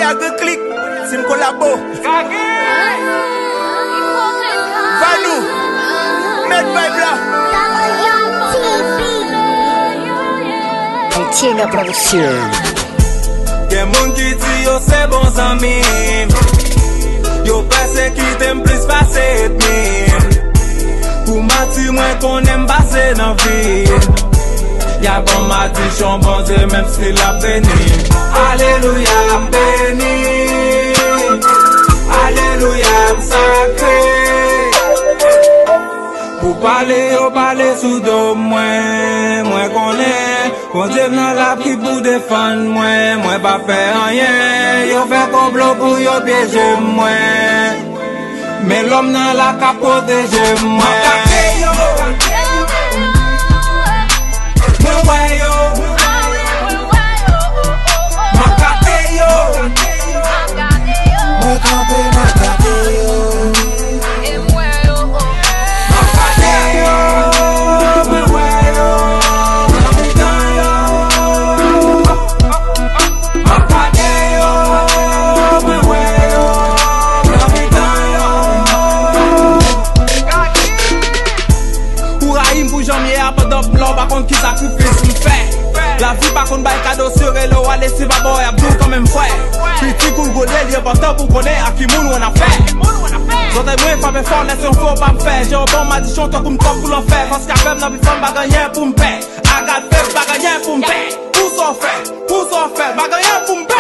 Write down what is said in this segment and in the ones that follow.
Voyager click, c'est une collabo. Vanou, Med Vibe là. Tina Production. Gen moun ki di yo se bon zami, yo pase ki tem plus pase etmim. Pou mati mwen konen base nan vi, ya bon mati chon bon Dieu même si la beni. Alléluia m'beni, Alléluia m'sacré. Pou pale yo pale sou do mwen konen, bon Dieu nan la pri pou defan mwen pa fe anyen. Yo fe complot pou yo piéger mwen, mais l'homme nan la ka protéger mwen. Qui sacrifice me fait. La vie par contre bail cadeau sur le wale si va boy abdou quand même frère. Petit cool godel y'a pas temps pour connaître à qui moun on a fait. J'entends moins pas fort laisse on faut pas me faire. J'ai un bon madichon toi comme toi pour l'en faire. Parce qu'à même n'a plus femme bagayen pour me payer. Agat fait bagayen pour me payer. Pour s'en faire bagayen pour me payer.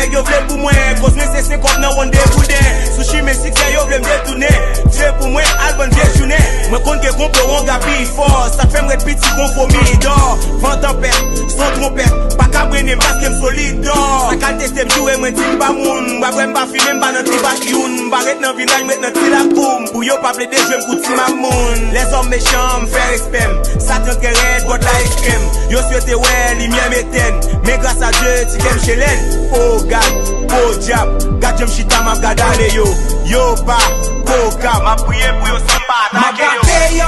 Yo vle pou mwen, cause mwen se 50 nan one day pou den. Sushi men 6 yo vle mdetoune. Dieu pou mwen, alban viejounen. Mwen konn ke kon pleuron gapi fort. Ça fait m'ret piti konfomi d'or. Vent tempête, sans trompette. Pas cabrene parce que m'solide d'or. Sa kal teste m'joué mwen tim pa moun. Mwa vre m'pa filme m'ba nan tri bak youn. Mba ret nan vinaj met nan tri la koum. Pou yo pa ple de jwe m'kouti ma moun. Les hommes méchants m'fè respect. Satan ke red, God la extrême. Yo souhaite ouais, lumière m'éteine. Mais grâce à Dieu, ti kem chelen. Oh God, oh diable, gade j'aime chita m'a gadale yo. Yo pa, koka, m'a prié pour yo sans pas attaquer yo.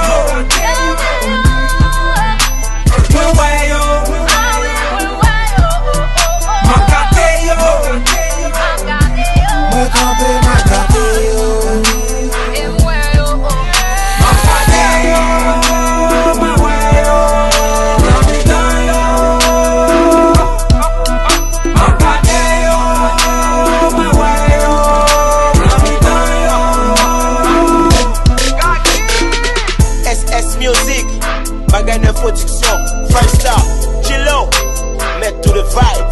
Music, bagay nan production, Five Star, Chilo, met to the vibe,